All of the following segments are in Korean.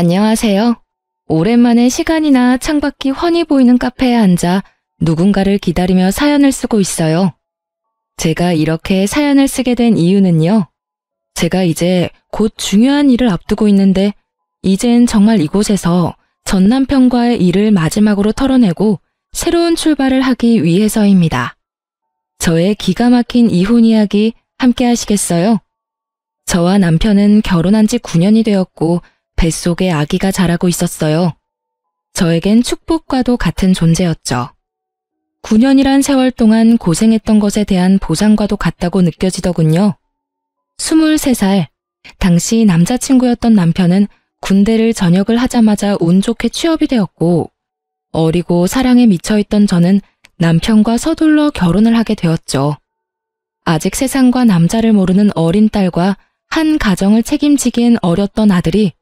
안녕하세요. 오랜만에 시간이나 창밖이 훤히 보이는 카페에 앉아 누군가를 기다리며 사연을 쓰고 있어요. 제가 이렇게 사연을 쓰게 된 이유는요. 제가 이제 곧 중요한 일을 앞두고 있는데 이젠 정말 이곳에서 전 남편과의 일을 마지막으로 털어내고 새로운 출발을 하기 위해서입니다. 저의 기가 막힌 이혼 이야기 함께 하시겠어요? 저와 남편은 결혼한 지 9년이 되었고 뱃속에 아기가 자라고 있었어요. 저에겐 축복과도 같은 존재였죠. 9년이란 세월 동안 고생했던 것에 대한 보상과도 같다고 느껴지더군요. 23살, 당시 남자친구였던 남편은 군대를 전역을 하자마자 운 좋게 취업이 되었고 어리고 사랑에 미쳐있던 저는 남편과 서둘러 결혼을 하게 되었죠. 아직 세상과 남자를 모르는 어린 딸과 한 가정을 책임지기엔 어렸던 아들이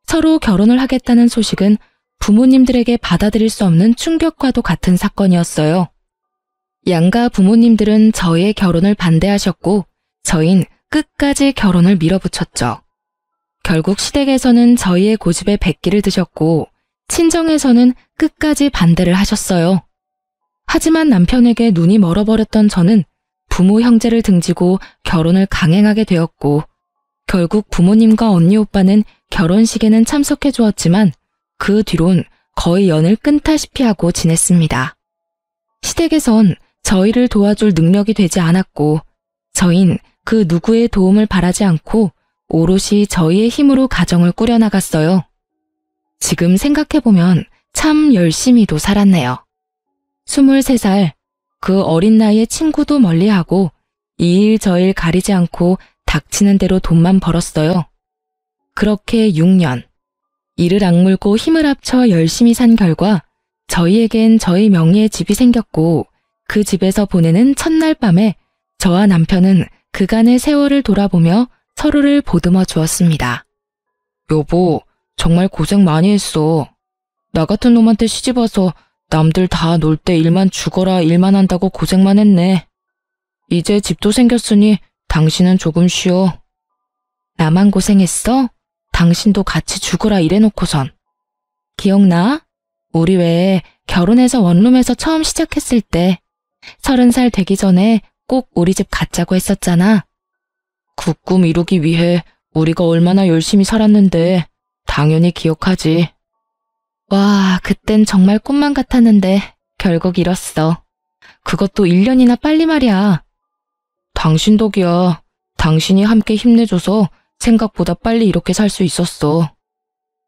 서로 결혼을 하겠다는 소식은 부모님들에게 받아들일 수 없는 충격과도 같은 사건이었어요. 양가 부모님들은 저희의 결혼을 반대하셨고 저흰 끝까지 결혼을 밀어붙였죠. 결국 시댁에서는 저희의 고집에 백기를 드셨고 친정에서는 끝까지 반대를 하셨어요. 하지만 남편에게 눈이 멀어버렸던 저는 부모 형제를 등지고 결혼을 강행하게 되었고 결국 부모님과 언니 오빠는 결혼식에는 참석해 주었지만 그 뒤론 거의 연을 끊다시피 하고 지냈습니다. 시댁에선 저희를 도와줄 능력이 되지 않았고 저흰 그 누구의 도움을 바라지 않고 오롯이 저희의 힘으로 가정을 꾸려나갔어요. 지금 생각해보면 참 열심히도 살았네요. 23살, 그 어린 나이에 친구도 멀리하고 이 일 저 일 가리지 않고 닥치는 대로 돈만 벌었어요. 그렇게 6년, 이를 악물고 힘을 합쳐 열심히 산 결과 저희에겐 저희 명의의 집이 생겼고 그 집에서 보내는 첫날 밤에 저와 남편은 그간의 세월을 돌아보며 서로를 보듬어 주었습니다. 여보, 정말 고생 많이 했어. 나 같은 놈한테 시집와서 남들 다 놀 때 일만 죽어라 일만 한다고 고생만 했네. 이제 집도 생겼으니 당신은 조금 쉬어. 나만 고생했어? 당신도 같이 죽어라 이래놓고선. 기억나? 우리 왜 결혼해서 원룸에서 처음 시작했을 때 30살 되기 전에 꼭 우리 집 갖자고 했었잖아. 그 꿈 이루기 위해 우리가 얼마나 열심히 살았는데 당연히 기억하지. 와, 그땐 정말 꿈만 같았는데 결국 이뤘어. 그것도 1년이나 빨리 말이야. 당신 덕이야. 당신이 함께 힘내줘서 생각보다 빨리 이렇게 살 수 있었어.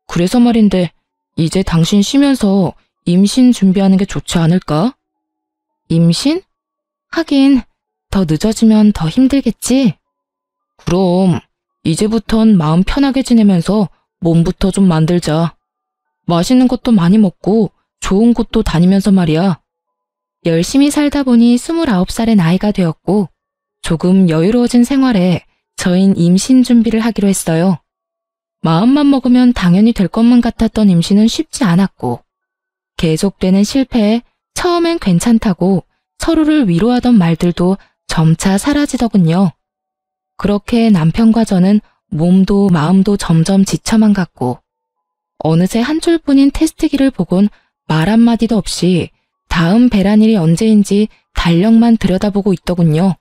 그래서 말인데 이제 당신 쉬면서 임신 준비하는 게 좋지 않을까? 임신? 하긴 더 늦어지면 더 힘들겠지? 그럼 이제부턴 마음 편하게 지내면서 몸부터 좀 만들자. 맛있는 것도 많이 먹고 좋은 곳도 다니면서 말이야. 열심히 살다 보니 29살의 나이가 되었고 조금 여유로워진 생활에 저흰 임신 준비를 하기로 했어요. 마음만 먹으면 당연히 될 것만 같았던 임신은 쉽지 않았고 계속되는 실패에 처음엔 괜찮다고 서로를 위로하던 말들도 점차 사라지더군요. 그렇게 남편과 저는 몸도 마음도 점점 지쳐만 갔고 어느새 한 줄뿐인 테스트기를 보곤 말 한마디도 없이 다음 배란일이 언제인지 달력만 들여다보고 있더군요.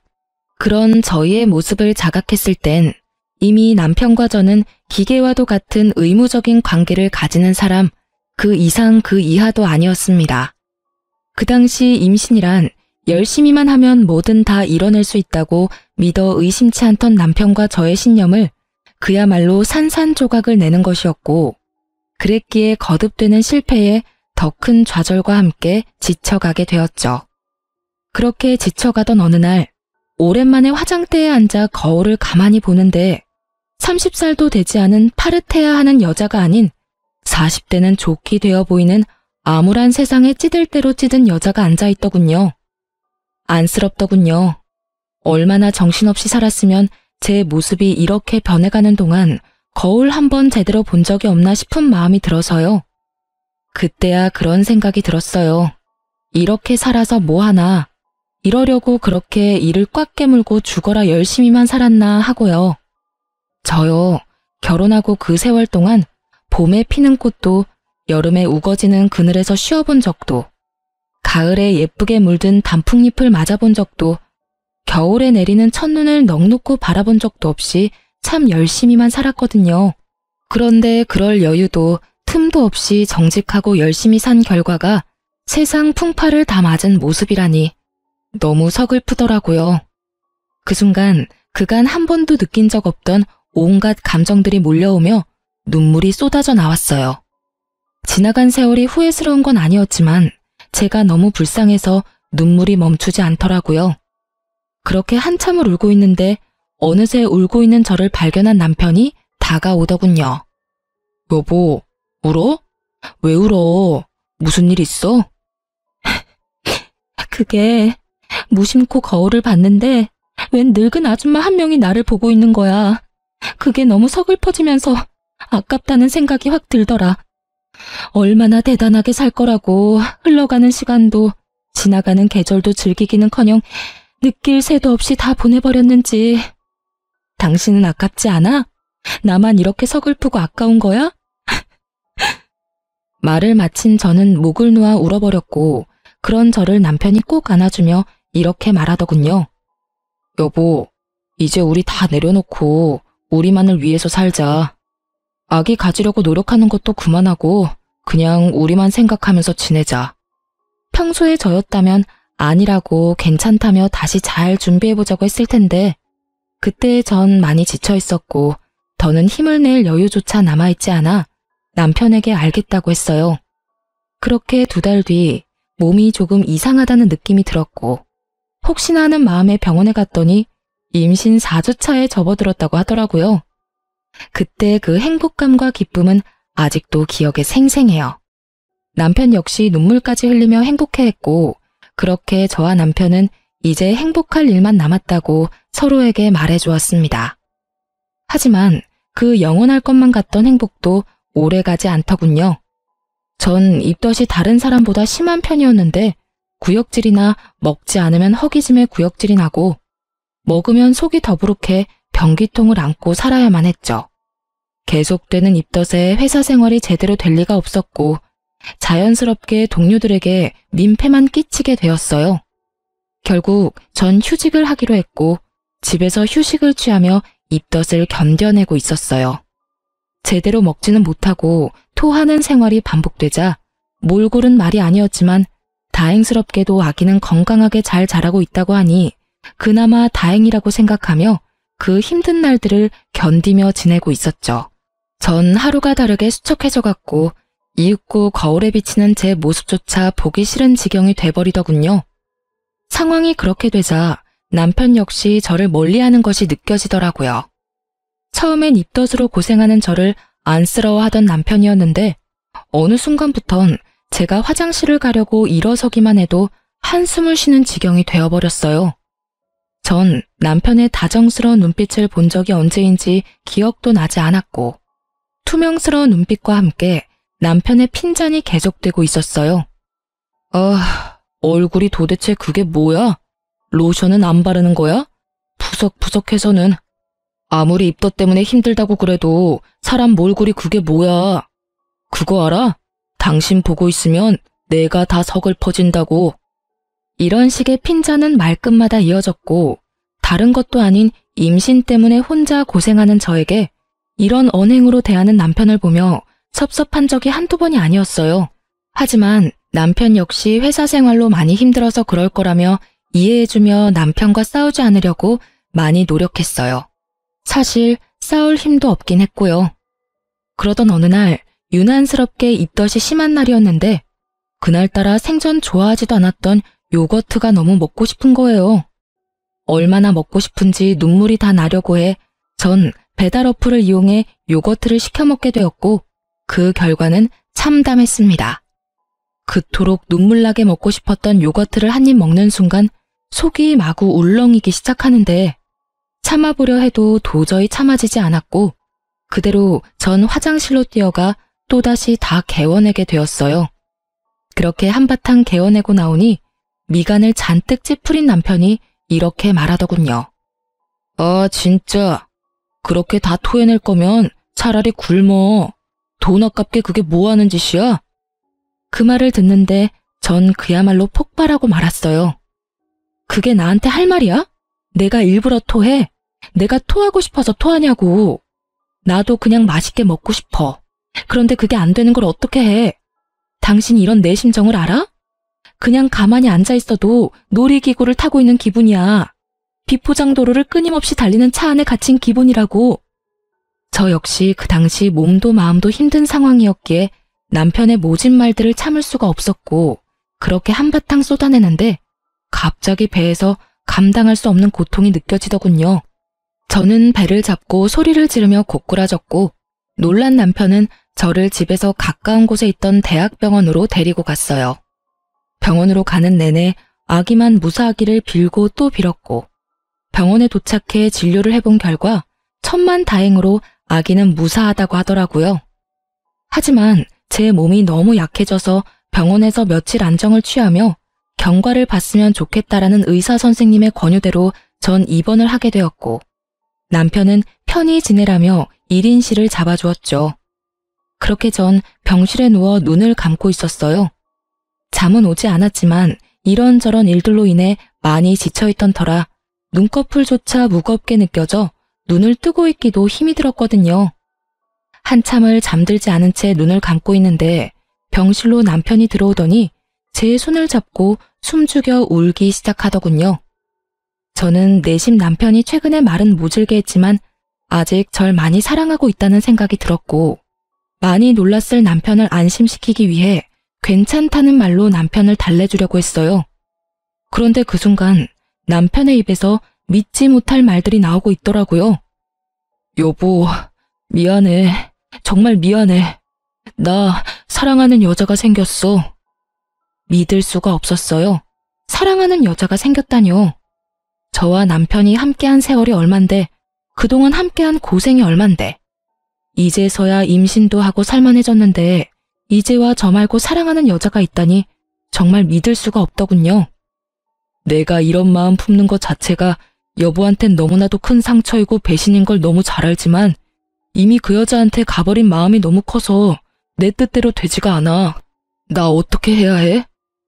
그런 저희의 모습을 자각했을 땐 이미 남편과 저는 기계와도 같은 의무적인 관계를 가지는 사람, 그 이상 그 이하도 아니었습니다. 그 당시 임신이란 열심히만 하면 뭐든 다 이뤄낼 수 있다고 믿어 의심치 않던 남편과 저의 신념을 그야말로 산산조각을 내는 것이었고 그랬기에 거듭되는 실패에 더 큰 좌절과 함께 지쳐가게 되었죠. 그렇게 지쳐가던 어느 날 오랜만에 화장대에 앉아 거울을 가만히 보는데 30살도 되지 않은 파릇해야 하는 여자가 아닌 40대는 좋게 되어 보이는 암울한 세상에 찌들 대로 찌든 여자가 앉아있더군요. 안쓰럽더군요. 얼마나 정신없이 살았으면 제 모습이 이렇게 변해가는 동안 거울 한 번 제대로 본 적이 없나 싶은 마음이 들어서요. 그때야 그런 생각이 들었어요. 이렇게 살아서 뭐하나. 이러려고 그렇게 이를 꽉 깨물고 죽어라 열심히만 살았나 하고요. 저요, 결혼하고 그 세월 동안 봄에 피는 꽃도 여름에 우거지는 그늘에서 쉬어본 적도, 가을에 예쁘게 물든 단풍잎을 맞아본 적도, 겨울에 내리는 첫눈을 넋놓고 바라본 적도 없이 참 열심히만 살았거든요. 그런데 그럴 여유도 틈도 없이 정직하고 열심히 산 결과가 세상 풍파를 다 맞은 모습이라니 너무 서글프더라고요. 그 순간 그간 한 번도 느낀 적 없던 온갖 감정들이 몰려오며 눈물이 쏟아져 나왔어요. 지나간 세월이 후회스러운 건 아니었지만 제가 너무 불쌍해서 눈물이 멈추지 않더라고요. 그렇게 한참을 울고 있는데 어느새 울고 있는 저를 발견한 남편이 다가오더군요. 여보, 울어? 왜 울어? 무슨 일 있어? 그게 무심코 거울을 봤는데 웬 늙은 아줌마 한 명이 나를 보고 있는 거야. 그게 너무 서글퍼지면서 아깝다는 생각이 확 들더라. 얼마나 대단하게 살 거라고 흘러가는 시간도 지나가는 계절도 즐기기는커녕 느낄 새도 없이 다 보내버렸는지. 당신은 아깝지 않아? 나만 이렇게 서글프고 아까운 거야? 말을 마친 저는 목을 놓아 울어버렸고 그런 저를 남편이 꼭 안아주며 이렇게 말하더군요. 여보, 이제 우리 다 내려놓고 우리만을 위해서 살자. 아기 가지려고 노력하는 것도 그만하고 그냥 우리만 생각하면서 지내자. 평소에 저였다면 아니라고 괜찮다며 다시 잘 준비해보자고 했을 텐데 그때 전 많이 지쳐 있었고 더는 힘을 낼 여유조차 남아있지 않아 남편에게 알겠다고 했어요. 그렇게 2달 뒤 몸이 조금 이상하다는 느낌이 들었고 혹시나 하는 마음에 병원에 갔더니 임신 4주차에 접어들었다고 하더라고요. 그때 그 행복감과 기쁨은 아직도 기억에 생생해요. 남편 역시 눈물까지 흘리며 행복해했고 그렇게 저와 남편은 이제 행복할 일만 남았다고 서로에게 말해주었습니다. 하지만 그 영원할 것만 같던 행복도 오래가지 않더군요. 전 입덧이 다른 사람보다 심한 편이었는데 구역질이나 먹지 않으면 허기짐에 구역질이 나고 먹으면 속이 더부룩해 변기통을 안고 살아야만 했죠. 계속되는 입덧에 회사 생활이 제대로 될 리가 없었고 자연스럽게 동료들에게 민폐만 끼치게 되었어요. 결국 전 휴직을 하기로 했고 집에서 휴식을 취하며 입덧을 견뎌내고 있었어요. 제대로 먹지는 못하고 토하는 생활이 반복되자 몰골은 말이 아니었지만 다행스럽게도 아기는 건강하게 잘 자라고 있다고 하니 그나마 다행이라고 생각하며 그 힘든 날들을 견디며 지내고 있었죠. 전 하루가 다르게 수척해져 갔고 이윽고 거울에 비치는 제 모습조차 보기 싫은 지경이 돼버리더군요. 상황이 그렇게 되자 남편 역시 저를 멀리하는 것이 느껴지더라고요. 처음엔 입덧으로 고생하는 저를 안쓰러워하던 남편이었는데 어느 순간부턴 제가 화장실을 가려고 일어서기만 해도 한숨을 쉬는 지경이 되어버렸어요. 전 남편의 다정스러운 눈빛을 본 적이 언제인지 기억도 나지 않았고 투명스러운 눈빛과 함께 남편의 핀잔이 계속되고 있었어요. 얼굴이 도대체 그게 뭐야? 로션은 안 바르는 거야? 푸석푸석해서는. 아무리 입덧 때문에 힘들다고 그래도 사람 몰골이 그게 뭐야? 그거 알아? 당신 보고 있으면 내가 다 서글퍼진다고. 이런 식의 핀잔은 말끝마다 이어졌고 다른 것도 아닌 임신 때문에 혼자 고생하는 저에게 이런 언행으로 대하는 남편을 보며 섭섭한 적이 한두 번이 아니었어요. 하지만 남편 역시 회사 생활로 많이 힘들어서 그럴 거라며 이해해주며 남편과 싸우지 않으려고 많이 노력했어요. 사실 싸울 힘도 없긴 했고요. 그러던 어느 날 유난스럽게 입덧이 심한 날이었는데 그날따라 생전 좋아하지도 않았던 요거트가 너무 먹고 싶은 거예요. 얼마나 먹고 싶은지 눈물이 다 나려고 해 전 배달 어플을 이용해 요거트를 시켜 먹게 되었고 그 결과는 참담했습니다. 그토록 눈물나게 먹고 싶었던 요거트를 한 입 먹는 순간 속이 마구 울렁이기 시작하는데 참아보려 해도 도저히 참아지지 않았고 그대로 전 화장실로 뛰어가 또다시 다 개워내게 되었어요. 그렇게 한바탕 개워내고 나오니 미간을 잔뜩 찌푸린 남편이 이렇게 말하더군요. 진짜 그렇게 다 토해낼 거면 차라리 굶어. 돈 아깝게 그게 뭐 하는 짓이야? 그 말을 듣는데 전 그야말로 폭발하고 말았어요. 그게 나한테 할 말이야? 내가 일부러 토해? 내가 토하고 싶어서 토하냐고. 나도 그냥 맛있게 먹고 싶어. 그런데 그게 안 되는 걸 어떻게 해? 당신이 이런 내 심정을 알아? 그냥 가만히 앉아 있어도 놀이기구를 타고 있는 기분이야. 비포장도로를 끊임없이 달리는 차 안에 갇힌 기분이라고. 저 역시 그 당시 몸도 마음도 힘든 상황이었기에 남편의 모진 말들을 참을 수가 없었고 그렇게 한바탕 쏟아내는데 갑자기 배에서 감당할 수 없는 고통이 느껴지더군요. 저는 배를 잡고 소리를 지르며 고꾸라졌고 놀란 남편은 저를 집에서 가까운 곳에 있던 대학병원으로 데리고 갔어요. 병원으로 가는 내내 아기만 무사하기를 빌고 또 빌었고 병원에 도착해 진료를 해본 결과 천만다행으로 아기는 무사하다고 하더라고요. 하지만 제 몸이 너무 약해져서 병원에서 며칠 안정을 취하며 경과를 봤으면 좋겠다라는 의사 선생님의 권유대로 전 입원을 하게 되었고 남편은 편히 지내라며 1인실을 잡아주었죠. 그렇게 전 병실에 누워 눈을 감고 있었어요. 잠은 오지 않았지만 이런저런 일들로 인해 많이 지쳐있던 터라 눈꺼풀조차 무겁게 느껴져 눈을 뜨고 있기도 힘이 들었거든요. 한참을 잠들지 않은 채 눈을 감고 있는데 병실로 남편이 들어오더니 제 손을 잡고 숨죽여 울기 시작하더군요. 저는 내심 남편이 최근에 말은 모질게 했지만 아직 절 많이 사랑하고 있다는 생각이 들었고 많이 놀랐을 남편을 안심시키기 위해 괜찮다는 말로 남편을 달래주려고 했어요. 그런데 그 순간 남편의 입에서 믿지 못할 말들이 나오고 있더라고요. 여보, 미안해. 정말 미안해. 나 사랑하는 여자가 생겼어. 믿을 수가 없었어요. 사랑하는 여자가 생겼다뇨. 저와 남편이 함께한 세월이 얼만데 그동안 함께한 고생이 얼만데 이제서야 임신도 하고 살만해졌는데 이제와 저 말고 사랑하는 여자가 있다니 정말 믿을 수가 없더군요. 내가 이런 마음 품는 것 자체가 여보한텐 너무나도 큰 상처이고 배신인 걸 너무 잘 알지만 이미 그 여자한테 가버린 마음이 너무 커서 내 뜻대로 되지가 않아. 나 어떻게 해야 해?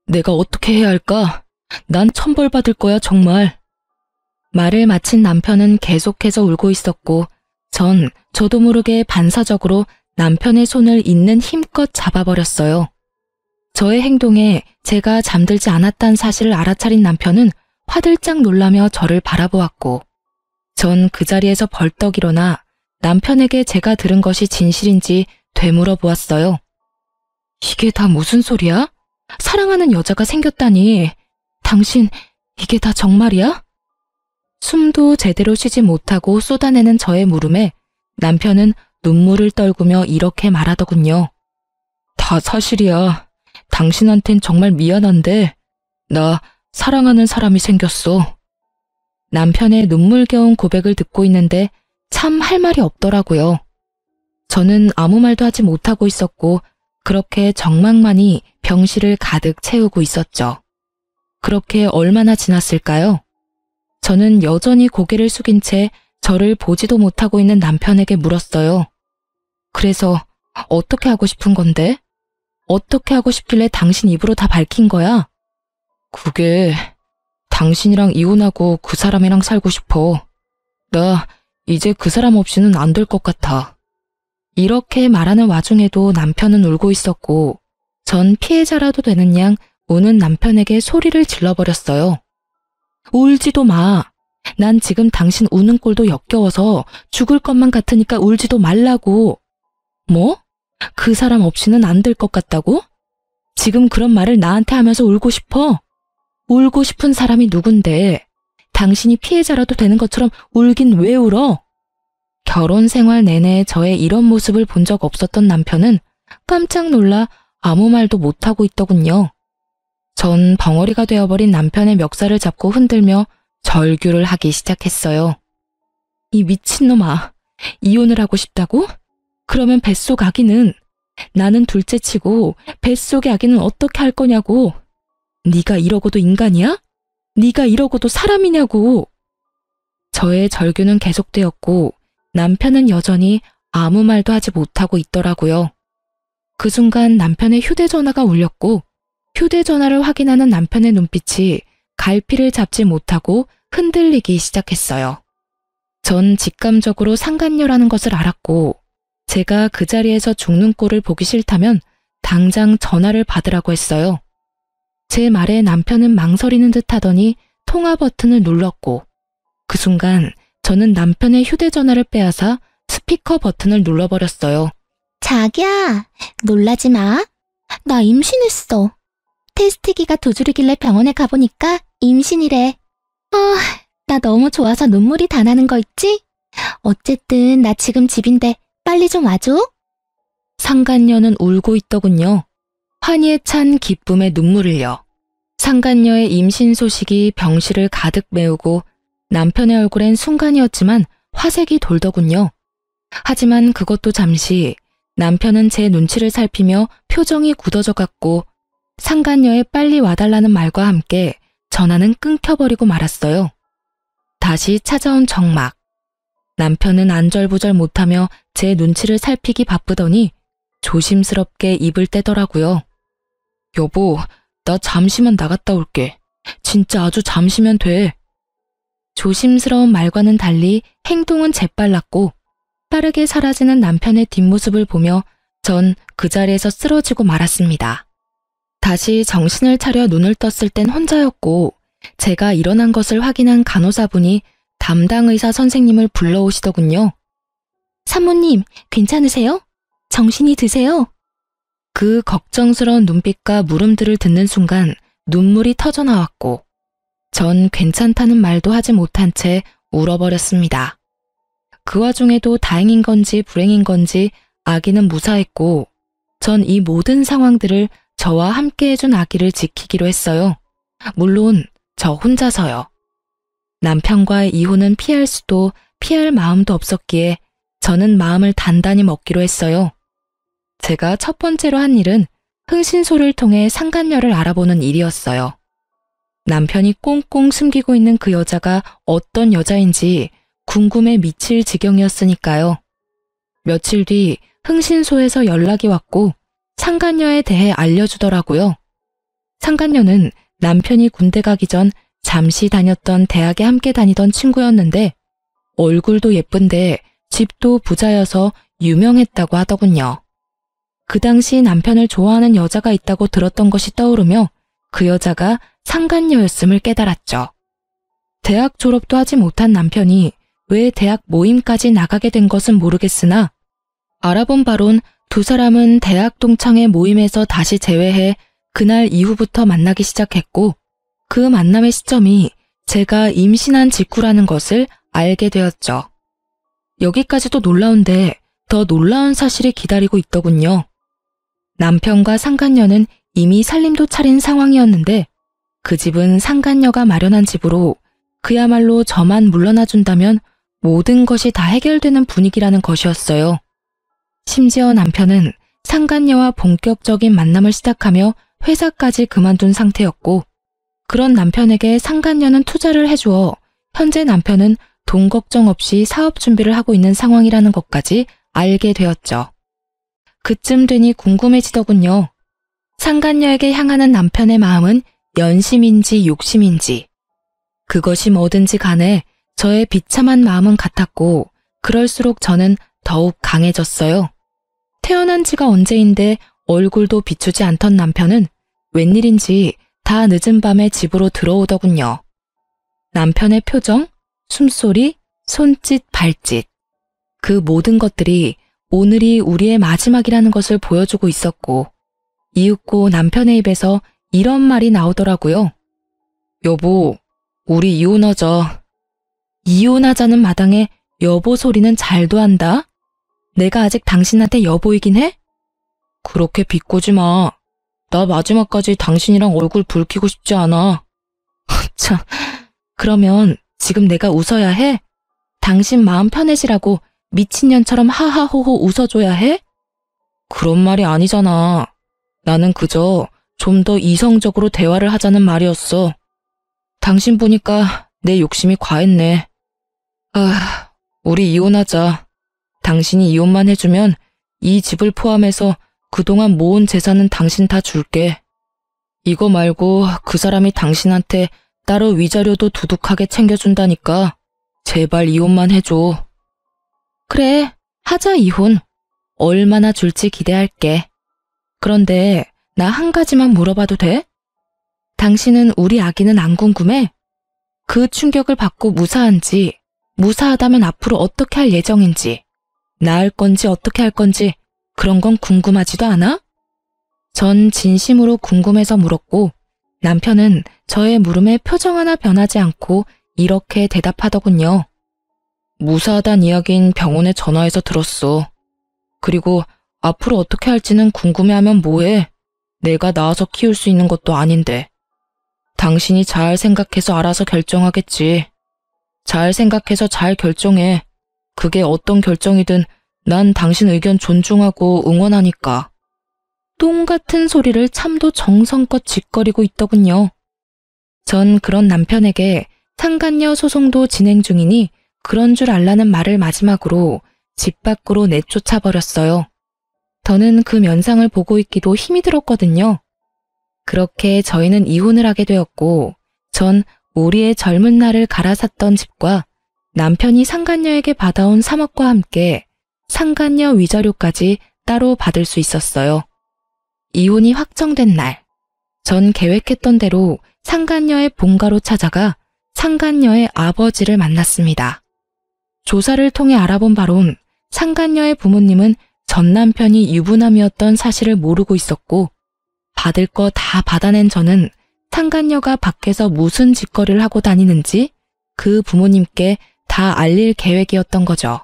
내가 어떻게 해야 할까? 난 천벌받을 거야 정말. 말을 마친 남편은 계속해서 울고 있었고 전 저도 모르게 반사적으로 남편의 손을 있는 힘껏 잡아버렸어요. 저의 행동에 제가 잠들지 않았다는 사실을 알아차린 남편은 화들짝 놀라며 저를 바라보았고 전 그 자리에서 벌떡 일어나 남편에게 제가 들은 것이 진실인지 되물어 보았어요. 이게 다 무슨 소리야? 사랑하는 여자가 생겼다니. 당신 이게 다 정말이야? 숨도 제대로 쉬지 못하고 쏟아내는 저의 물음에 남편은 눈물을 떨구며 이렇게 말하더군요. 다 사실이야. 당신한텐 정말 미안한데 나 사랑하는 사람이 생겼어. 남편의 눈물겨운 고백을 듣고 있는데 참 할 말이 없더라고요. 저는 아무 말도 하지 못하고 있었고 그렇게 정막만이 병실을 가득 채우고 있었죠. 그렇게 얼마나 지났을까요? 저는 여전히 고개를 숙인 채 저를 보지도 못하고 있는 남편에게 물었어요. 그래서 어떻게 하고 싶은 건데? 어떻게 하고 싶길래 당신 입으로 다 밝힌 거야? 그게 당신이랑 이혼하고 그 사람이랑 살고 싶어. 나 이제 그 사람 없이는 안 될 것 같아. 이렇게 말하는 와중에도 남편은 울고 있었고 전 피해자라도 되는 양 우는 남편에게 소리를 질러버렸어요. 울지도 마. 난 지금 당신 우는 꼴도 역겨워서 죽을 것만 같으니까 울지도 말라고. 뭐? 그 사람 없이는 안 될 것 같다고? 지금 그런 말을 나한테 하면서 울고 싶어? 울고 싶은 사람이 누군데? 당신이 피해자라도 되는 것처럼 울긴 왜 울어? 결혼 생활 내내 저의 이런 모습을 본 적 없었던 남편은 깜짝 놀라 아무 말도 못하고 있더군요. 전 벙어리가 되어버린 남편의 멱살을 잡고 흔들며 절규를 하기 시작했어요. 이 미친놈아, 이혼을 하고 싶다고? 그러면 뱃속 아기는? 나는 둘째치고 뱃속의 아기는 어떻게 할 거냐고? 네가 이러고도 인간이야? 네가 이러고도 사람이냐고? 저의 절규는 계속되었고 남편은 여전히 아무 말도 하지 못하고 있더라고요. 그 순간 남편의 휴대전화가 울렸고 휴대전화를 확인하는 남편의 눈빛이 갈피를 잡지 못하고 흔들리기 시작했어요. 전 직감적으로 상간녀라는 것을 알았고 제가 그 자리에서 죽는 꼴을 보기 싫다면 당장 전화를 받으라고 했어요. 제 말에 남편은 망설이는 듯 하더니 통화 버튼을 눌렀고 그 순간 저는 남편의 휴대전화를 빼앗아 스피커 버튼을 눌러버렸어요. 자기야, 놀라지 마. 나 임신했어. 테스트기가 두드리길래 병원에 가보니까 임신이래. 나 너무 좋아서 눈물이 다 나는 거 있지? 어쨌든 나 지금 집인데 빨리 좀 와줘. 상간녀는 울고 있더군요. 환희에 찬 기쁨의 눈물을요. 상간녀의 임신 소식이 병실을 가득 메우고 남편의 얼굴엔 순간이었지만 화색이 돌더군요. 하지만 그것도 잠시 남편은 제 눈치를 살피며 표정이 굳어져 갔고 상간녀의 빨리 와달라는 말과 함께 전화는 끊겨버리고 말았어요. 다시 찾아온 정막. 남편은 안절부절 못하며 제 눈치를 살피기 바쁘더니 조심스럽게 입을 떼더라고요. 여보, 나 잠시만 나갔다 올게. 진짜 아주 잠시면 돼. 조심스러운 말과는 달리 행동은 재빨랐고 빠르게 사라지는 남편의 뒷모습을 보며 전 그 자리에서 쓰러지고 말았습니다. 다시 정신을 차려 눈을 떴을 땐 혼자였고 제가 일어난 것을 확인한 간호사분이 담당 의사 선생님을 불러오시더군요. 산모님, 괜찮으세요? 정신이 드세요? 그 걱정스러운 눈빛과 물음들을 듣는 순간 눈물이 터져나왔고 전 괜찮다는 말도 하지 못한 채 울어버렸습니다. 그 와중에도 다행인 건지 불행인 건지 아기는 무사했고 전 이 모든 상황들을 저와 함께 해준 아기를 지키기로 했어요. 물론 저 혼자서요. 남편과의 이혼은 피할 수도 피할 마음도 없었기에 저는 마음을 단단히 먹기로 했어요. 제가 첫 번째로 한 일은 흥신소를 통해 상간녀를 알아보는 일이었어요. 남편이 꽁꽁 숨기고 있는 그 여자가 어떤 여자인지 궁금해 미칠 지경이었으니까요. 며칠 뒤 흥신소에서 연락이 왔고 상간녀에 대해 알려주더라고요. 상간녀는 남편이 군대 가기 전 잠시 다녔던 대학에 함께 다니던 친구였는데 얼굴도 예쁜데 집도 부자여서 유명했다고 하더군요. 그 당시 남편을 좋아하는 여자가 있다고 들었던 것이 떠오르며 그 여자가 상간녀였음을 깨달았죠. 대학 졸업도 하지 못한 남편이 왜 대학 모임까지 나가게 된 것은 모르겠으나 알아본 바론 두 사람은 대학 동창회 모임에서 다시 재회해 그날 이후부터 만나기 시작했고 그 만남의 시점이 제가 임신한 직후라는 것을 알게 되었죠. 여기까지도 놀라운데 더 놀라운 사실이 기다리고 있더군요. 남편과 상간녀는 이미 살림도 차린 상황이었는데 그 집은 상간녀가 마련한 집으로 그야말로 저만 물러나 준다면 모든 것이 다 해결되는 분위기라는 것이었어요. 심지어 남편은 상간녀와 본격적인 만남을 시작하며 회사까지 그만둔 상태였고 그런 남편에게 상간녀는 투자를 해주어 현재 남편은 돈 걱정 없이 사업 준비를 하고 있는 상황이라는 것까지 알게 되었죠. 그쯤 되니 궁금해지더군요. 상간녀에게 향하는 남편의 마음은 연심인지 욕심인지. 그것이 뭐든지 간에 저의 비참한 마음은 같았고 그럴수록 저는 더욱 강해졌어요. 태어난 지가 언제인데 얼굴도 비추지 않던 남편은 웬일인지 다 늦은 밤에 집으로 들어오더군요. 남편의 표정, 숨소리, 손짓, 발짓. 그 모든 것들이 오늘이 우리의 마지막이라는 것을 보여주고 있었고 이윽고 남편의 입에서 이런 말이 나오더라고요. 여보, 우리 이혼하자. 이혼하자는 마당에 여보 소리는 잘도 한다. 내가 아직 당신한테 여보이긴 해? 그렇게 비꼬지 마. 나 마지막까지 당신이랑 얼굴 붉히고 싶지 않아. 참, 그러면 지금 내가 웃어야 해? 당신 마음 편해지라고 미친년처럼 하하호호 웃어줘야 해? 그런 말이 아니잖아. 나는 그저 좀 더 이성적으로 대화를 하자는 말이었어. 당신 보니까 내 욕심이 과했네. 우리 이혼하자. 당신이 이혼만 해주면 이 집을 포함해서 그동안 모은 재산은 당신 다 줄게. 이거 말고 그 사람이 당신한테 따로 위자료도 두둑하게 챙겨준다니까 제발 이혼만 해줘. 그래, 하자 이혼. 얼마나 줄지 기대할게. 그런데 나 한 가지만 물어봐도 돼? 당신은 우리 아기는 안 궁금해? 그 충격을 받고 무사한지, 무사하다면 앞으로 어떻게 할 예정인지, 낳을 건지 어떻게 할 건지 그런 건 궁금하지도 않아? 전 진심으로 궁금해서 물었고 남편은 저의 물음에 표정 하나 변하지 않고 이렇게 대답하더군요. 무사하단 이야긴 병원에 전화해서 들었어. 그리고 앞으로 어떻게 할지는 궁금해하면 뭐해? 내가 낳아서 키울 수 있는 것도 아닌데. 당신이 잘 생각해서 알아서 결정하겠지. 잘 생각해서 잘 결정해. 그게 어떤 결정이든 난 당신 의견 존중하고 응원하니까. 똥 같은 소리를 참도 정성껏 짓거리고 있더군요. 전 그런 남편에게 상간녀 소송도 진행 중이니 그런 줄 알라는 말을 마지막으로 집 밖으로 내쫓아 버렸어요. 더는 그 면상을 보고 있기도 힘이 들었거든요. 그렇게 저희는 이혼을 하게 되었고 전 우리의 젊은 날을 갈아샀던 집과 남편이 상간녀에게 받아온 3억과 함께 상간녀 위자료까지 따로 받을 수 있었어요. 이혼이 확정된 날, 전 계획했던 대로 상간녀의 본가로 찾아가 상간녀의 아버지를 만났습니다. 조사를 통해 알아본 바론 상간녀의 부모님은 전 남편이 유부남이었던 사실을 모르고 있었고 받을 거 다 받아낸 저는 상간녀가 밖에서 무슨 짓거리를 하고 다니는지 그 부모님께 다 알릴 계획이었던 거죠.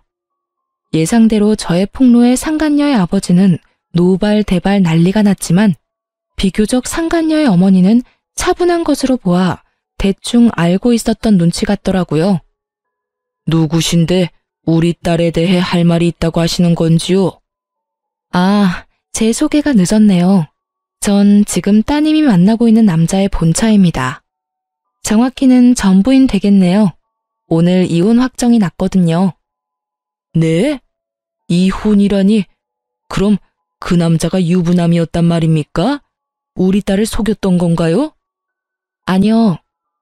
예상대로 저의 폭로에 상간녀의 아버지는 노발대발 난리가 났지만 비교적 상간녀의 어머니는 차분한 것으로 보아 대충 알고 있었던 눈치 같더라고요. 누구신데 우리 딸에 대해 할 말이 있다고 하시는 건지요? 아, 제 소개가 늦었네요. 전 지금 따님이 만나고 있는 남자의 본처입니다. 정확히는 전부인 되겠네요. 오늘 이혼 확정이 났거든요. 네? 이혼이라니? 그럼 그 남자가 유부남이었단 말입니까? 우리 딸을 속였던 건가요? 아니요.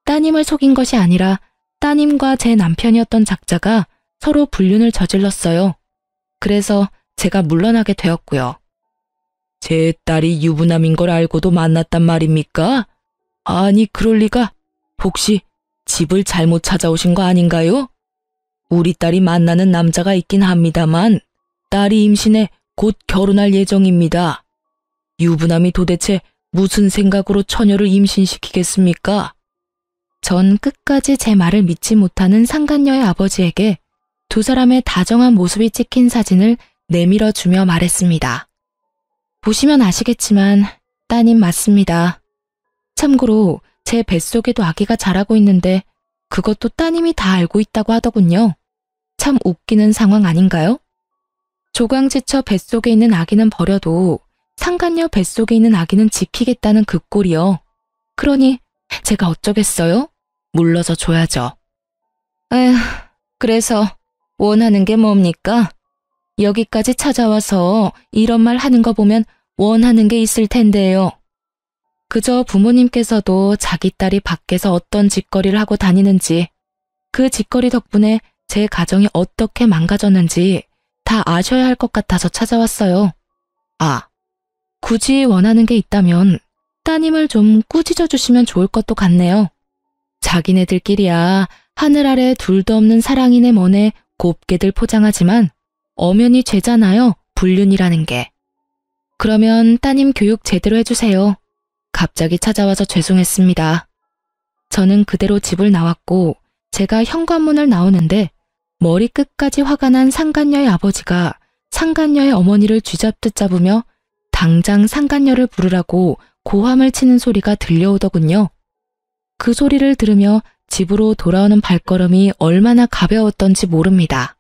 따님을 속인 것이 아니라 따님과 제 남편이었던 작자가 서로 불륜을 저질렀어요. 그래서 제가 물러나게 되었고요. 제 딸이 유부남인 걸 알고도 만났단 말입니까? 아니, 그럴 리가. 혹시 집을 잘못 찾아오신 거 아닌가요? 우리 딸이 만나는 남자가 있긴 합니다만 딸이 임신해 곧 결혼할 예정입니다. 유부남이 도대체 무슨 생각으로 처녀를 임신시키겠습니까? 전 끝까지 제 말을 믿지 못하는 상간녀의 아버지에게 두 사람의 다정한 모습이 찍힌 사진을 내밀어 주며 말했습니다. 보시면 아시겠지만 따님 맞습니다. 참고로 제 뱃속에도 아기가 자라고 있는데 그것도 따님이 다 알고 있다고 하더군요. 참 웃기는 상황 아닌가요? 조강지처 뱃속에 있는 아기는 버려도 상간녀 뱃속에 있는 아기는 지키겠다는 그 꼴이요. 그러니 제가 어쩌겠어요? 물러서 줘야죠. 에휴, 그래서 원하는 게 뭡니까? 여기까지 찾아와서 이런 말 하는 거 보면 원하는 게 있을 텐데요. 그저 부모님께서도 자기 딸이 밖에서 어떤 짓거리를 하고 다니는지, 그 짓거리 덕분에 제 가정이 어떻게 망가졌는지 다 아셔야 할 것 같아서 찾아왔어요. 아, 굳이 원하는 게 있다면 따님을 좀 꾸짖어 주시면 좋을 것도 같네요. 자기네들끼리야 하늘 아래 둘도 없는 사랑이네 뭐네 곱게들 포장하지만 엄연히 죄잖아요, 불륜이라는 게. 그러면 따님 교육 제대로 해주세요. 갑자기 찾아와서 죄송했습니다. 저는 그대로 집을 나왔고 제가 현관문을 나오는데 머리끝까지 화가 난 상간녀의 아버지가 상간녀의 어머니를 쥐잡듯 잡으며 당장 상간녀를 부르라고 고함을 치는 소리가 들려오더군요. 그 소리를 들으며 집으로 돌아오는 발걸음이 얼마나 가벼웠던지 모릅니다.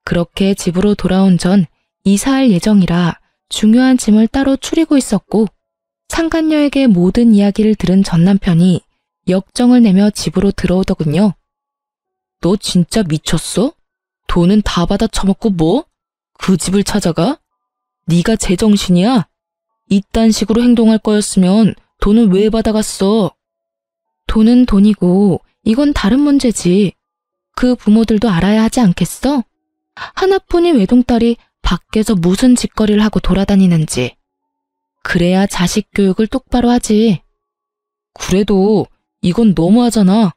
그렇게 집으로 돌아온 전 이사할 예정이라 중요한 짐을 따로 추리고 있었고 상간녀에게 모든 이야기를 들은 전 남편이 역정을 내며 집으로 들어오더군요. 너 진짜 미쳤어? 돈은 다 받아 처먹고 뭐? 그 집을 찾아가? 네가 제정신이야? 이딴 식으로 행동할 거였으면 돈은 왜 받아갔어? 돈은 돈이고 이건 다른 문제지. 그 부모들도 알아야 하지 않겠어? 하나뿐인 외동딸이 밖에서 무슨 짓거리를 하고 돌아다니는지. 그래야 자식 교육을 똑바로 하지. 그래도 이건 너무하잖아.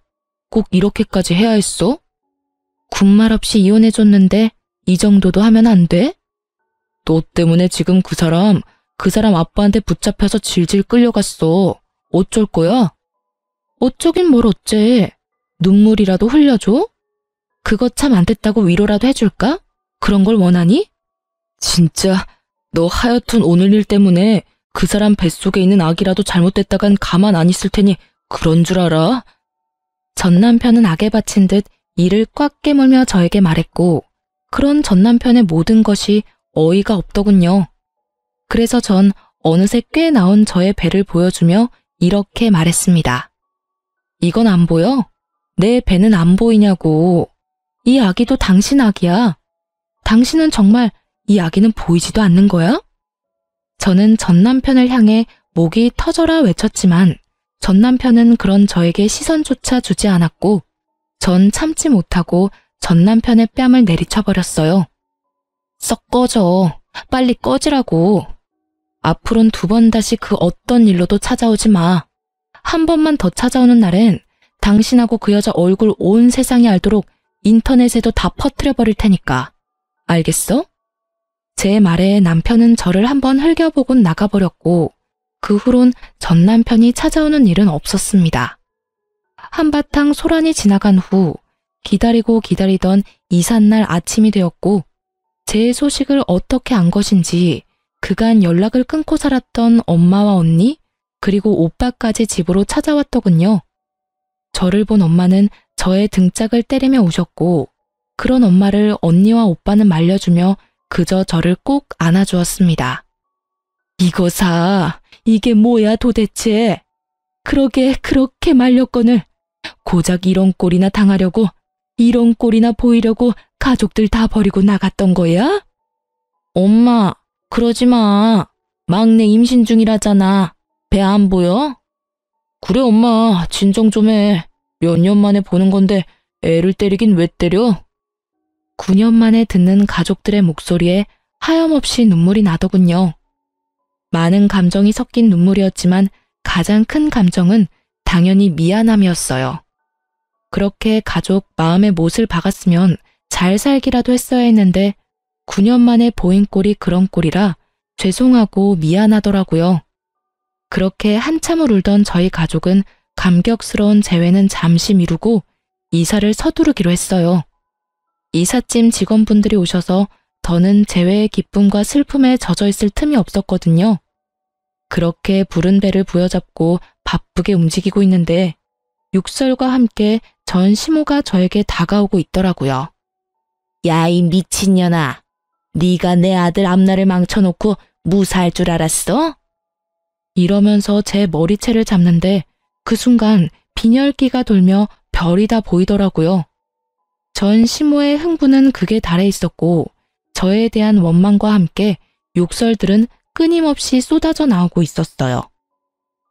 꼭 이렇게까지 해야 했어? 군말 없이 이혼해줬는데 이 정도도 하면 안 돼? 너 때문에 지금 그 사람 아빠한테 붙잡혀서 질질 끌려갔어. 어쩔 거야? 어쩌긴 뭘 어째. 눈물이라도 흘려줘? 그거 참 안 됐다고 위로라도 해줄까? 그런 걸 원하니? 진짜 너 하여튼 오늘 일 때문에 그 사람 뱃속에 있는 아기라도 잘못됐다간 가만 안 있을 테니 그런 줄 알아? 전 남편은 악에 바친 듯 이를 꽉 깨물며 저에게 말했고 그런 전 남편의 모든 것이 어이가 없더군요. 그래서 전 어느새 꽤 나온 저의 배를 보여주며 이렇게 말했습니다. 이건 안 보여? 내 배는 안 보이냐고. 이 아기도 당신 아기야. 당신은 정말 이 아기는 보이지도 않는 거야? 저는 전 남편을 향해 목이 터져라 외쳤지만 전 남편은 그런 저에게 시선조차 주지 않았고 전 참지 못하고 전 남편의 뺨을 내리쳐버렸어요. 썩 꺼져. 빨리 꺼지라고. 앞으론 2번 다시 그 어떤 일로도 찾아오지 마. 한 번만 더 찾아오는 날엔 당신하고 그 여자 얼굴 온 세상이 알도록 인터넷에도 다 퍼뜨려버릴 테니까. 알겠어? 제 말에 남편은 저를 한번 흘겨보곤 나가버렸고 그 후론 전 남편이 찾아오는 일은 없었습니다. 한바탕 소란이 지나간 후 기다리고 기다리던 이삿날 아침이 되었고 제 소식을 어떻게 안 것인지 그간 연락을 끊고 살았던 엄마와 언니 그리고 오빠까지 집으로 찾아왔더군요. 저를 본 엄마는 저의 등짝을 때리며 우셨고 그런 엄마를 언니와 오빠는 말려주며 그저 저를 꼭 안아주었습니다. 이거 사. 이게 뭐야 도대체. 그러게 그렇게 말렸거늘. 고작 이런 꼴이나 당하려고 이런 꼴이나 보이려고 가족들 다 버리고 나갔던 거야? 엄마, 그러지 마. 막내 임신 중이라잖아. 배 안 보여? 그래 엄마, 진정 좀 해. 몇 년 만에 보는 건데 애를 때리긴 왜 때려? 9년 만에 듣는 가족들의 목소리에 하염없이 눈물이 나더군요. 많은 감정이 섞인 눈물이었지만 가장 큰 감정은 당연히 미안함이었어요. 그렇게 가족 마음에 못을 박았으면 잘 살기라도 했어야 했는데 9년 만에 보인 꼴이 그런 꼴이라 죄송하고 미안하더라고요. 그렇게 한참을 울던 저희 가족은 감격스러운 재회는 잠시 미루고 이사를 서두르기로 했어요. 이삿짐 직원분들이 오셔서 더는 재회의 기쁨과 슬픔에 젖어 있을 틈이 없었거든요. 그렇게 부른 배를 부여잡고 바쁘게 움직이고 있는데 육설과 함께 전 시모가 저에게 다가오고 있더라고요. 야, 이 미친년아. 네가 내 아들 앞날을 망쳐놓고 무사할 줄 알았어? 이러면서 제 머리채를 잡는데 그 순간 빈혈기가 돌며 별이 다 보이더라고요. 전 시모의 흥분은 극에 달해 있었고 저에 대한 원망과 함께 욕설들은 끊임없이 쏟아져 나오고 있었어요.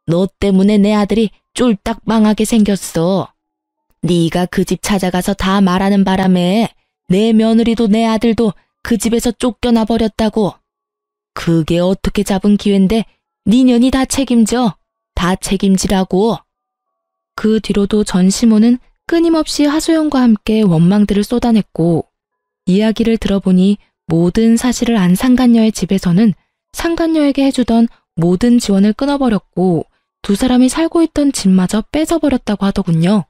너 때문에 내 아들이 쫄딱 망하게 생겼어. 네가 그 집 찾아가서 다 말하는 바람에 내 며느리도 내 아들도 그 집에서 쫓겨나 버렸다고. 그게 어떻게 잡은 기회인데 네 년이 다 책임져. 다 책임지라고. 그 뒤로도 전 시모는 끊임없이 하소연과 함께 원망들을 쏟아냈고 이야기를 들어보니 모든 사실을 안 상간녀의 집에서는 상간녀에게 해주던 모든 지원을 끊어버렸고 2사람이 살고 있던 집마저 뺏어버렸다고 하더군요.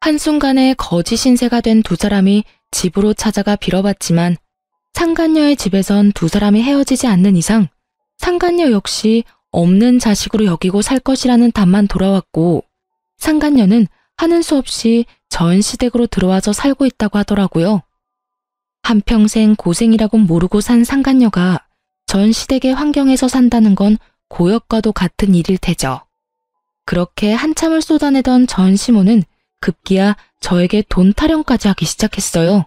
한순간에 거지 신세가 된 2사람이 집으로 찾아가 빌어봤지만 상간녀의 집에선 2사람이 헤어지지 않는 이상 상간녀 역시 없는 자식으로 여기고 살 것이라는 답만 돌아왔고 상간녀는 하는 수 없이 전 시댁으로 들어와서 살고 있다고 하더라고요. 한평생 고생이라곤 모르고 산 상간녀가 전 시댁의 환경에서 산다는 건 고역과도 같은 일일 테죠. 그렇게 한참을 쏟아내던 전 시모는 급기야 저에게 돈 타령까지 하기 시작했어요.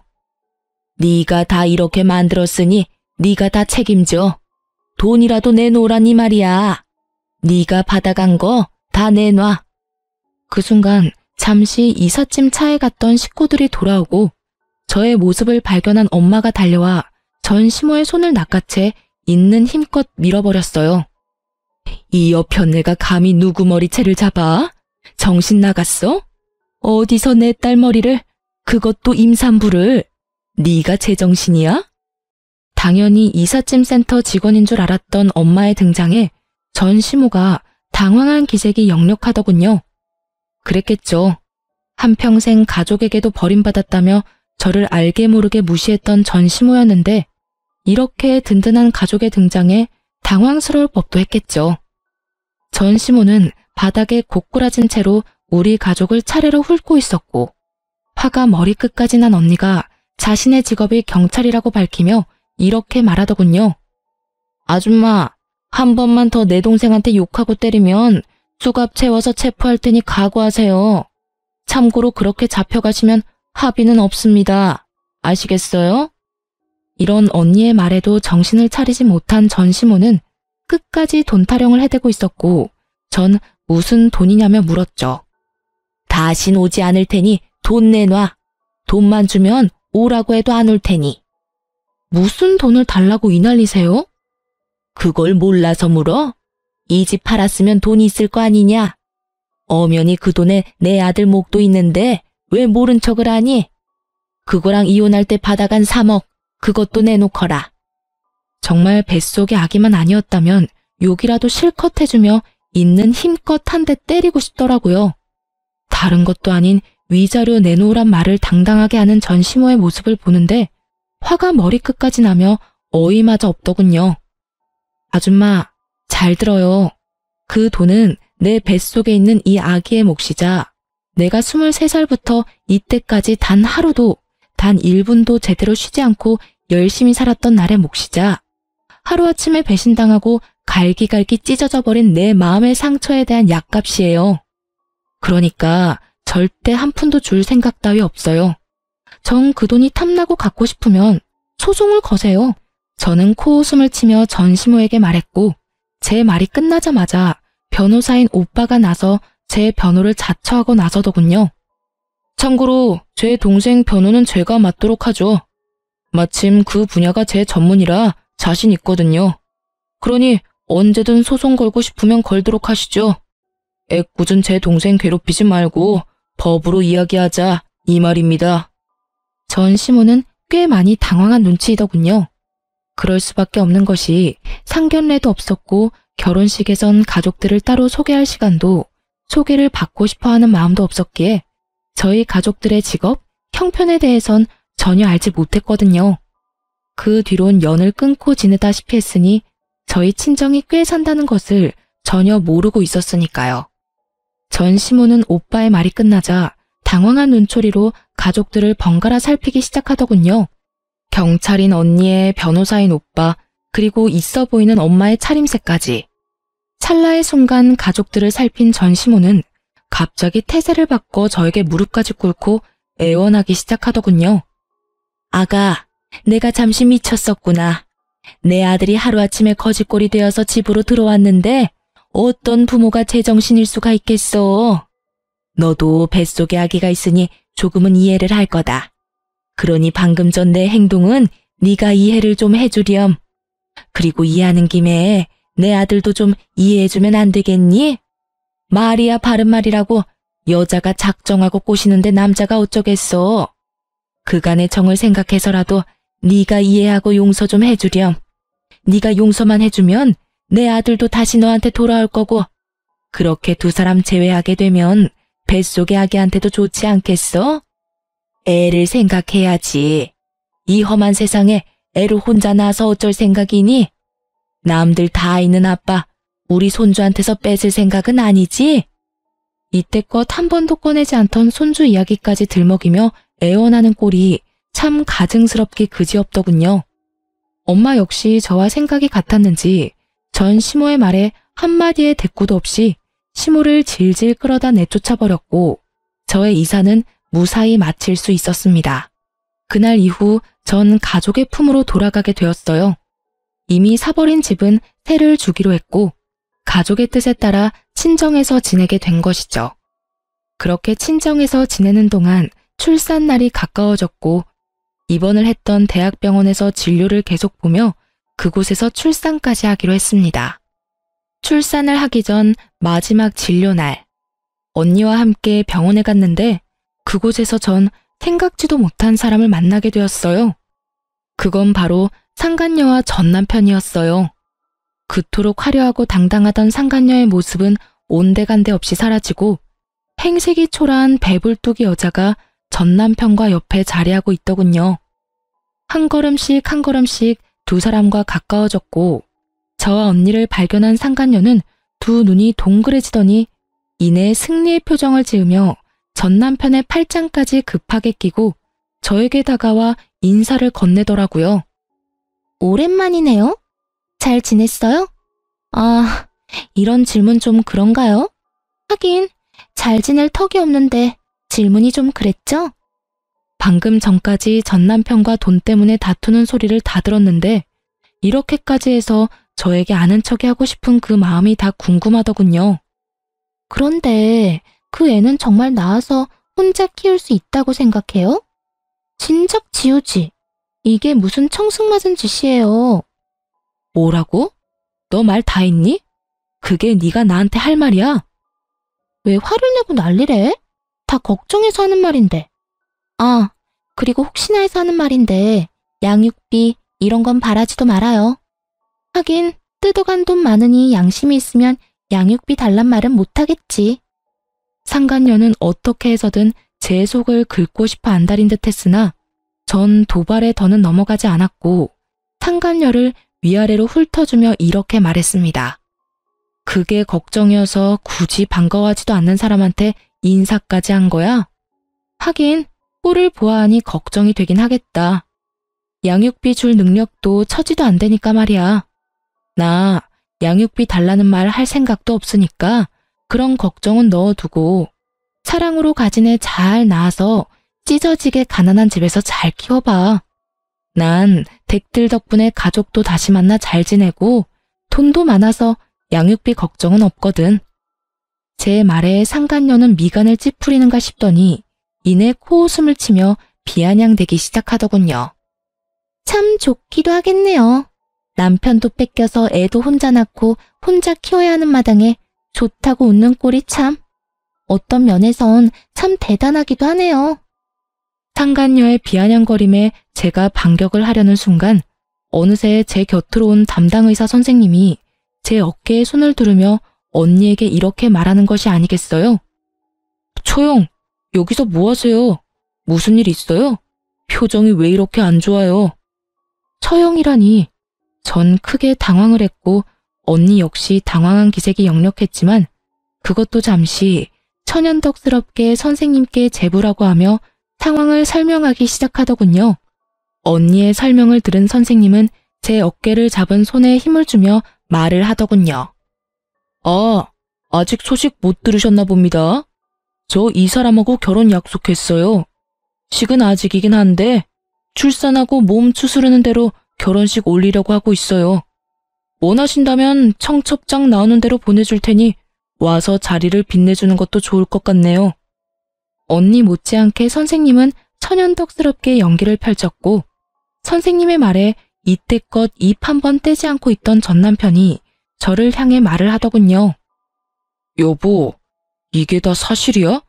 네가 다 이렇게 만들었으니 네가 다 책임져. 돈이라도 내놓으라니 말이야. 네가 받아간 거 다 내놔. 그 순간 잠시 이삿짐 차에 갔던 식구들이 돌아오고 저의 모습을 발견한 엄마가 달려와 전시모의 손을 낚아채 있는 힘껏 밀어버렸어요. 이 여편네가 감히 누구 머리채를 잡아? 정신 나갔어? 어디서 내 딸 머리를, 그것도 임산부를, 네가 제정신이야? 당연히 이삿짐 센터 직원인 줄 알았던 엄마의 등장에 전시모가 당황한 기색이 역력하더군요. 그랬겠죠. 한평생 가족에게도 버림받았다며 저를 알게 모르게 무시했던 전시모였는데 이렇게 든든한 가족의 등장에 당황스러울 법도 했겠죠. 전시모는 바닥에 고꾸라진 채로 우리 가족을 차례로 훑고 있었고 화가 머리끝까지 난 언니가 자신의 직업이 경찰이라고 밝히며 이렇게 말하더군요. 아줌마, 한 번만 더 내 동생한테 욕하고 때리면 수갑 채워서 체포할 테니 각오하세요. 참고로 그렇게 잡혀가시면 합의는 없습니다. 아시겠어요? 이런 언니의 말에도 정신을 차리지 못한 전시모는 끝까지 돈 타령을 해대고 있었고 전 무슨 돈이냐며 물었죠. 다신 오지 않을 테니 돈 내놔. 돈만 주면 오라고 해도 안 올 테니. 무슨 돈을 달라고 이 난리세요? 그걸 몰라서 물어? 이 집 팔았으면 돈이 있을 거 아니냐? 엄연히 그 돈에 내 아들 목도 있는데 왜 모른 척을 하니? 그거랑 이혼할 때 받아간 3억, 그것도 내놓거라. 정말 뱃속의 아기만 아니었다면 욕이라도 실컷 해주며 있는 힘껏 한 대 때리고 싶더라고요. 다른 것도 아닌 위자료 내놓으란 말을 당당하게 하는 전시모의 모습을 보는데 화가 머리끝까지 나며 어이마저 없더군요. 아줌마, 잘 들어요. 그 돈은 내 뱃속에 있는 이 아기의 몫이자 내가 23살부터 이때까지 단 하루도, 단 1분도 제대로 쉬지 않고 열심히 살았던 날의 몫이자 하루아침에 배신당하고 갈기갈기 찢어져 버린 내 마음의 상처에 대한 약값이에요. 그러니까 절대 한 푼도 줄 생각 따위 없어요. 정 그 돈이 탐나고 갖고 싶으면 소송을 거세요. 저는 코웃음을 치며 전시모에게 말했고 제 말이 끝나자마자 변호사인 오빠가 나서 제 변호를 자처하고 나서더군요. 참고로 제 동생 변호는 제가 맡도록 하죠. 마침 그 분야가 제 전문이라 자신 있거든요. 그러니 언제든 소송 걸고 싶으면 걸도록 하시죠. 애꿎은 제 동생 괴롭히지 말고 법으로 이야기하자 이 말입니다. 전시모는 꽤 많이 당황한 눈치이더군요. 그럴 수밖에 없는 것이 상견례도 없었고 결혼식에선 가족들을 따로 소개할 시간도 소개를 받고 싶어하는 마음도 없었기에 저희 가족들의 직업, 형편에 대해선 전혀 알지 못했거든요. 그 뒤론 연을 끊고 지내다시피 했으니 저희 친정이 꽤 산다는 것을 전혀 모르고 있었으니까요. 전시모는 오빠의 말이 끝나자 당황한 눈초리로 가족들을 번갈아 살피기 시작하더군요. 경찰인 언니의 변호사인 오빠, 그리고 있어 보이는 엄마의 차림새까지. 찰나의 순간 가족들을 살핀 전시모는 갑자기 태세를 바꿔 저에게 무릎까지 꿇고 애원하기 시작하더군요. 아가, 내가 잠시 미쳤었구나. 내 아들이 하루아침에 거지꼴이 되어서 집으로 들어왔는데 어떤 부모가 제정신일 수가 있겠어. 너도 뱃속에 아기가 있으니 조금은 이해를 할 거다. 그러니 방금 전 내 행동은 네가 이해를 좀 해주렴. 그리고 이해하는 김에 내 아들도 좀 이해해주면 안 되겠니? 말이야 바른 말이라고. 여자가 작정하고 꼬시는데 남자가 어쩌겠어. 그간의 정을 생각해서라도 네가 이해하고 용서 좀 해주렴. 네가 용서만 해주면 내 아들도 다시 너한테 돌아올 거고, 그렇게 두 사람 제외하게 되면 뱃속의 아기한테도 좋지 않겠어? 애를 생각해야지. 이 험한 세상에 애를 혼자 낳아서 어쩔 생각이니? 남들 다 있는 아빠, 우리 손주한테서 뺏을 생각은 아니지? 이때껏 한 번도 꺼내지 않던 손주 이야기까지 들먹이며 애원하는 꼴이 참 가증스럽기 그지없더군요. 엄마 역시 저와 생각이 같았는지 전 시모의 말에 한마디의 대꾸도 없이 시모를 질질 끌어다 내쫓아버렸고 저의 이사는 무사히 마칠 수 있었습니다. 그날 이후 전 가족의 품으로 돌아가게 되었어요. 이미 사버린 집은 세를 주기로 했고 가족의 뜻에 따라 친정에서 지내게 된 것이죠. 그렇게 친정에서 지내는 동안 출산 날이 가까워졌고 입원을 했던 대학병원에서 진료를 계속 보며 그곳에서 출산까지 하기로 했습니다. 출산을 하기 전 마지막 진료 날, 언니와 함께 병원에 갔는데 그곳에서 전 생각지도 못한 사람을 만나게 되었어요. 그건 바로 상간녀와 전 남편이었어요. 그토록 화려하고 당당하던 상간녀의 모습은 온데간데 없이 사라지고 행색이 초라한 배불뚝이 여자가 전 남편과 옆에 자리하고 있더군요. 한 걸음씩 한 걸음씩 두 사람과 가까워졌고 저와 언니를 발견한 상간녀는 두 눈이 동그래지더니 이내 승리의 표정을 지으며 전 남편의 팔짱까지 급하게 끼고 저에게 다가와 인사를 건네더라고요. 오랜만이네요. 잘 지냈어요? 아, 이런 질문 좀 그런가요? 하긴 잘 지낼 턱이 없는데 질문이 좀 그랬죠? 방금 전까지 전 남편과 돈 때문에 다투는 소리를 다 들었는데 이렇게까지 해서 저에게 아는 척이 하고 싶은 그 마음이 다 궁금하더군요. 그런데 그 애는 정말 낳아서 혼자 키울 수 있다고 생각해요? 진작 지우지. 이게 무슨 청승맞은 짓이에요. 뭐라고? 너 말 다 했니? 그게 네가 나한테 할 말이야? 왜 화를 내고 난리래? 다 걱정해서 하는 말인데. 아, 그리고 혹시나 해서 하는 말인데 양육비 이런 건 바라지도 말아요. 하긴 뜯어간 돈 많으니 양심이 있으면 양육비 달란 말은 못하겠지. 상간녀는 어떻게 해서든 제 속을 긁고 싶어 안달인 듯 했으나 전 도발에 더는 넘어가지 않았고 상간녀를 위아래로 훑어주며 이렇게 말했습니다. 그게 걱정이어서 굳이 반가워하지도 않는 사람한테 인사까지 한 거야? 하긴 꼴을 보아하니 걱정이 되긴 하겠다. 양육비 줄 능력도 처지도 안 되니까 말이야. 나 양육비 달라는 말 할 생각도 없으니까 그런 걱정은 넣어두고 사랑으로 가진 애 잘 낳아서 찢어지게 가난한 집에서 잘 키워봐. 난 댁들 덕분에 가족도 다시 만나 잘 지내고 돈도 많아서 양육비 걱정은 없거든. 제 말에 상간녀는 미간을 찌푸리는가 싶더니 이내 코웃음을 치며 비아냥대기 시작하더군요. 참 좋기도 하겠네요. 남편도 뺏겨서 애도 혼자 낳고 혼자 키워야 하는 마당에 좋다고 웃는 꼴이 참. 어떤 면에선 참 대단하기도 하네요. 상간녀의 비아냥거림에 제가 반격을 하려는 순간 어느새 제 곁으로 온 담당 의사 선생님이 제 어깨에 손을 두르며 언니에게 이렇게 말하는 것이 아니겠어요? 초영, 여기서 뭐 하세요? 무슨 일 있어요? 표정이 왜 이렇게 안 좋아요? 처영이라니. 전 크게 당황을 했고 언니 역시 당황한 기색이 역력했지만 그것도 잠시 천연덕스럽게 선생님께 제부라고 하며 상황을 설명하기 시작하더군요. 언니의 설명을 들은 선생님은 제 어깨를 잡은 손에 힘을 주며 말을 하더군요. 아, 아직 소식 못 들으셨나 봅니다. 저 이 사람하고 결혼 약속했어요. 식은 아직이긴 한데 출산하고 몸 추스르는 대로 결혼식 올리려고 하고 있어요. 원하신다면 청첩장 나오는 대로 보내줄 테니 와서 자리를 빛내주는 것도 좋을 것 같네요. 언니 못지않게 선생님은 천연덕스럽게 연기를 펼쳤고 선생님의 말에 이때껏 입 한 번 떼지 않고 있던 전 남편이 저를 향해 말을 하더군요. 여보, 이게 다 사실이야?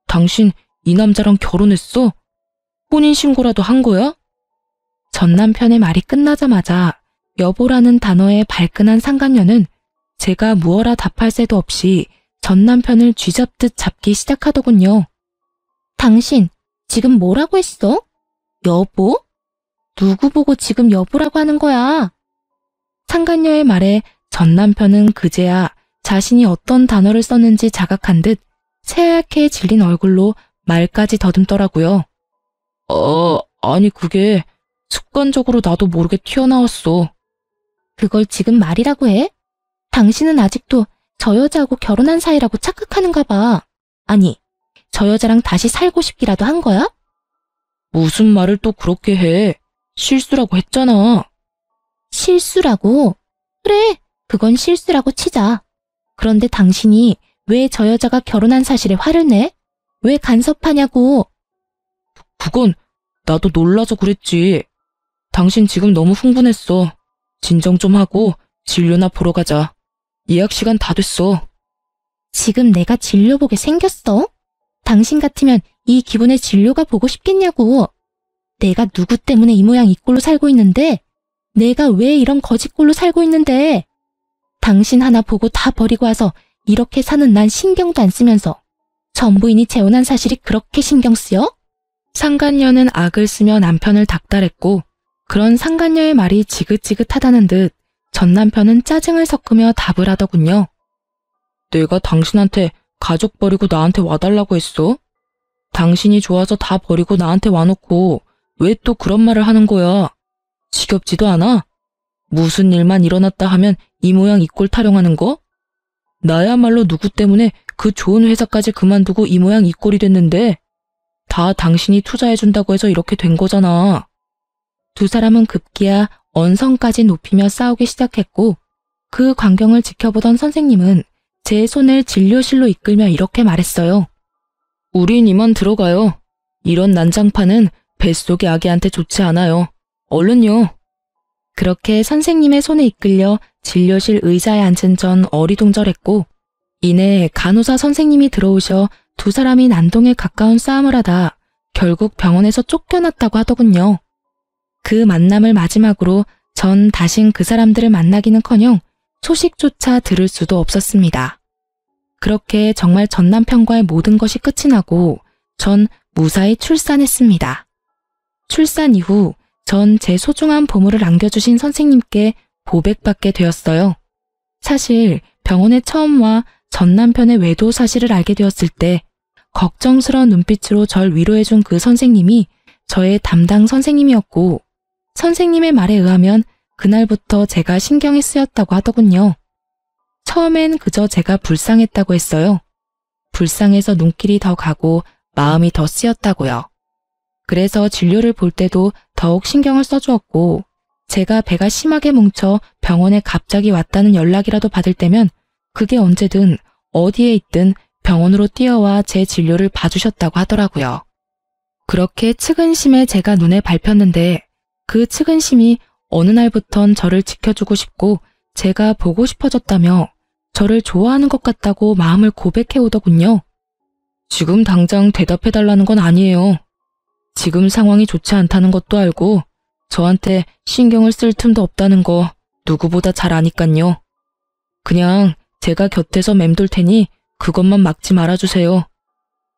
당신 이 남자랑 결혼했어? 혼인신고라도 한 거야? 전 남편의 말이 끝나자마자 여보라는 단어에 발끈한 상간녀는 제가 무어라 답할 새도 없이 전 남편을 쥐잡듯 잡기 시작하더군요. 당신 지금 뭐라고 했어? 여보? 누구 보고 지금 여보라고 하는 거야? 상간녀의 말에 전 남편은 그제야 자신이 어떤 단어를 썼는지 자각한 듯 새하얗게 질린 얼굴로 말까지 더듬더라고요. 아니 그게 습관적으로 나도 모르게 튀어나왔어. 그걸 지금 말이라고 해? 당신은 아직도 저 여자하고 결혼한 사이라고 착각하는가 봐. 아니, 저 여자랑 다시 살고 싶기라도 한 거야? 무슨 말을 또 그렇게 해. 실수라고 했잖아. 실수라고? 그래, 그건 실수라고 치자. 그런데 당신이 왜 저 여자가 결혼한 사실에 화를 내? 왜 간섭하냐고. 그건 나도 놀라서 그랬지. 당신 지금 너무 흥분했어. 진정 좀 하고 진료나 보러 가자. 예약 시간 다 됐어. 지금 내가 진료 보게 생겼어? 당신 같으면 이 기분에 진료가 보고 싶겠냐고. 내가 누구 때문에 이 모양 이 꼴로 살고 있는데, 내가 왜 이런 거지 꼴로 살고 있는데, 당신 하나 보고 다 버리고 와서 이렇게 사는 난 신경도 안 쓰면서 전부인이 재혼한 사실이 그렇게 신경 쓰여? 상간녀는 악을 쓰며 남편을 닥달했고 그런 상간녀의 말이 지긋지긋하다는 듯 전 남편은 짜증을 섞으며 답을 하더군요. 내가 당신한테 가족 버리고 나한테 와달라고 했어? 당신이 좋아서 다 버리고 나한테 와놓고 왜 또 그런 말을 하는 거야? 지겹지도 않아? 무슨 일만 일어났다 하면 이 모양 이 꼴 타령하는 거? 나야말로 누구 때문에 그 좋은 회사까지 그만두고 이 모양 이 꼴이 됐는데 다 당신이 투자해준다고 해서 이렇게 된 거잖아. 두 사람은 급기야 언성까지 높이며 싸우기 시작했고 그 광경을 지켜보던 선생님은 제 손을 진료실로 이끌며 이렇게 말했어요. 우린 이만 들어가요. 이런 난장판은 뱃속의 아기한테 좋지 않아요. 얼른요. 그렇게 선생님의 손에 이끌려 진료실 의자에 앉은 전 어리둥절했고 이내 간호사 선생님이 들어오셔 두 사람이 난동에 가까운 싸움을 하다 결국 병원에서 쫓겨났다고 하더군요. 그 만남을 마지막으로 전 다신 그 사람들을 만나기는커녕 소식조차 들을 수도 없었습니다. 그렇게 정말 전 남편과의 모든 것이 끝이 나고 전 무사히 출산했습니다. 출산 이후 전 제 소중한 보물을 안겨주신 선생님께 보백받게 되었어요. 사실 병원에 처음 와 전 남편의 외도 사실을 알게 되었을 때 걱정스러운 눈빛으로 절 위로해준 그 선생님이 저의 담당 선생님이었고 선생님의 말에 의하면 그날부터 제가 신경이 쓰였다고 하더군요. 처음엔 그저 제가 불쌍했다고 했어요. 불쌍해서 눈길이 더 가고 마음이 더 쓰였다고요. 그래서 진료를 볼 때도 더욱 신경을 써주었고 제가 배가 심하게 뭉쳐 병원에 갑자기 왔다는 연락이라도 받을 때면 그게 언제든 어디에 있든 병원으로 뛰어와 제 진료를 봐주셨다고 하더라고요. 그렇게 측은심에 제가 눈에 밟혔는데 그 측은심이 어느 날부턴 저를 지켜주고 싶고 제가 보고 싶어졌다며 저를 좋아하는 것 같다고 마음을 고백해 오더군요. 지금 당장 대답해달라는 건 아니에요. 지금 상황이 좋지 않다는 것도 알고 저한테 신경을 쓸 틈도 없다는 거 누구보다 잘 아니깐요. 그냥 제가 곁에서 맴돌 테니 그것만 막지 말아주세요.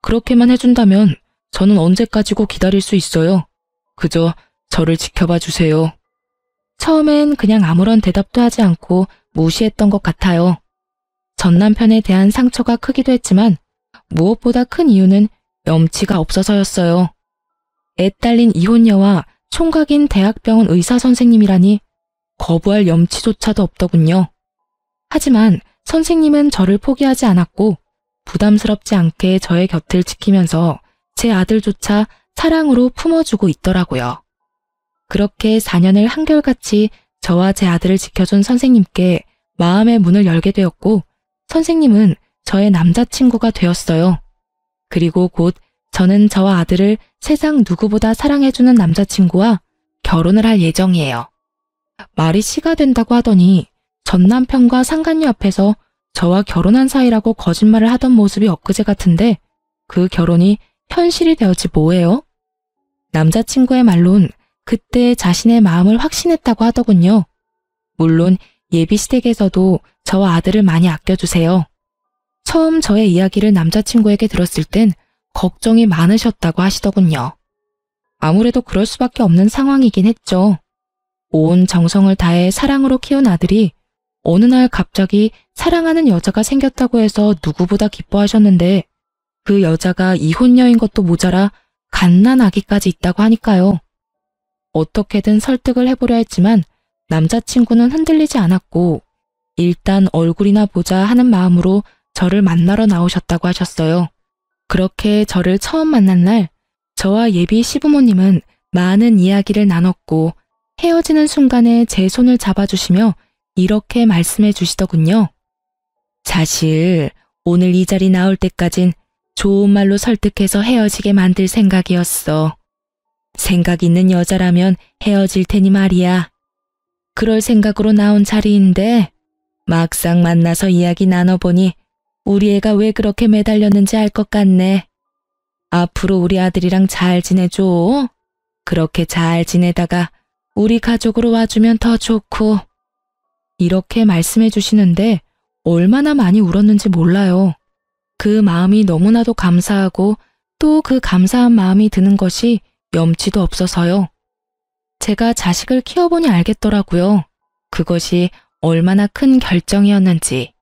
그렇게만 해준다면 저는 언제까지고 기다릴 수 있어요. 그저 저를 지켜봐 주세요. 처음엔 그냥 아무런 대답도 하지 않고 무시했던 것 같아요. 전 남편에 대한 상처가 크기도 했지만 무엇보다 큰 이유는 염치가 없어서였어요. 애 딸린 이혼녀와 총각인 대학병원 의사 선생님이라니 거부할 염치조차도 없더군요. 하지만 선생님은 저를 포기하지 않았고 부담스럽지 않게 저의 곁을 지키면서 제 아들조차 사랑으로 품어주고 있더라고요. 그렇게 4년을 한결같이 저와 제 아들을 지켜준 선생님께 마음의 문을 열게 되었고 선생님은 저의 남자친구가 되었어요. 그리고 곧 저는 저와 아들을 세상 누구보다 사랑해주는 남자친구와 결혼을 할 예정이에요. 말이 씨가 된다고 하더니 전 남편과 상간녀 앞에서 저와 결혼한 사이라고 거짓말을 하던 모습이 엊그제 같은데 그 결혼이 현실이 되었지 뭐예요? 남자친구의 말론 그때 자신의 마음을 확신했다고 하더군요. 물론 예비시댁에서도 저와 아들을 많이 아껴주세요. 처음 저의 이야기를 남자친구에게 들었을 땐 걱정이 많으셨다고 하시더군요. 아무래도 그럴 수밖에 없는 상황이긴 했죠. 온 정성을 다해 사랑으로 키운 아들이 어느 날 갑자기 사랑하는 여자가 생겼다고 해서 누구보다 기뻐하셨는데 그 여자가 이혼녀인 것도 모자라 갓난아기까지 있다고 하니까요. 어떻게든 설득을 해보려 했지만 남자친구는 흔들리지 않았고 일단 얼굴이나 보자 하는 마음으로 저를 만나러 나오셨다고 하셨어요. 그렇게 저를 처음 만난 날 저와 예비 시부모님은 많은 이야기를 나눴고 헤어지는 순간에 제 손을 잡아주시며 이렇게 말씀해 주시더군요. 사실 오늘 이 자리 나올 때까진 좋은 말로 설득해서 헤어지게 만들 생각이었어. 생각 있는 여자라면 헤어질 테니 말이야. 그럴 생각으로 나온 자리인데 막상 만나서 이야기 나눠보니 우리 애가 왜 그렇게 매달렸는지 알 것 같네. 앞으로 우리 아들이랑 잘 지내줘. 그렇게 잘 지내다가 우리 가족으로 와주면 더 좋고. 이렇게 말씀해 주시는데 얼마나 많이 울었는지 몰라요. 그 마음이 너무나도 감사하고 또 그 감사한 마음이 드는 것이 염치도 없어서요. 제가 자식을 키워보니 알겠더라고요. 그것이 얼마나 큰 결정이었는지.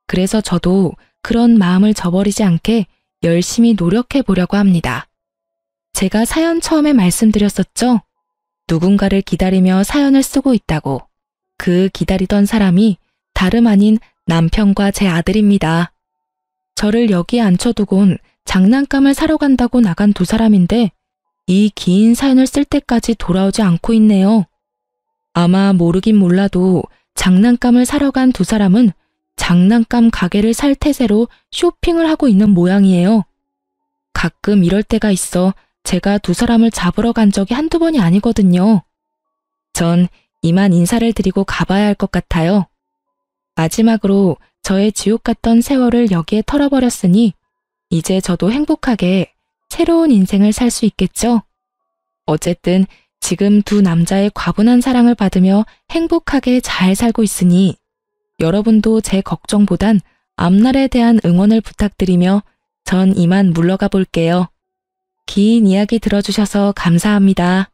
그래서 저도 그런 마음을 저버리지 않게 열심히 노력해 보려고 합니다. 제가 사연 처음에 말씀드렸었죠? 누군가를 기다리며 사연을 쓰고 있다고. 그 기다리던 사람이 다름 아닌 남편과 제 아들입니다. 저를 여기에 앉혀두곤 장난감을 사러 간다고 나간 두 사람인데 이 긴 사연을 쓸 때까지 돌아오지 않고 있네요. 아마 모르긴 몰라도 장난감을 사러 간 두 사람은 장난감 가게를 살 태세로 쇼핑을 하고 있는 모양이에요. 가끔 이럴 때가 있어 제가 두 사람을 잡으러 간 적이 한두 번이 아니거든요. 전 이만 인사를 드리고 가봐야 할 것 같아요. 마지막으로 저의 지옥 같던 세월을 여기에 털어버렸으니 이제 저도 행복하게 새로운 인생을 살 수 있겠죠? 어쨌든 지금 두 남자의 과분한 사랑을 받으며 행복하게 잘 살고 있으니 여러분도 제 걱정보단 앞날에 대한 응원을 부탁드리며 전 이만 물러가 볼게요. 긴 이야기 들어주셔서 감사합니다.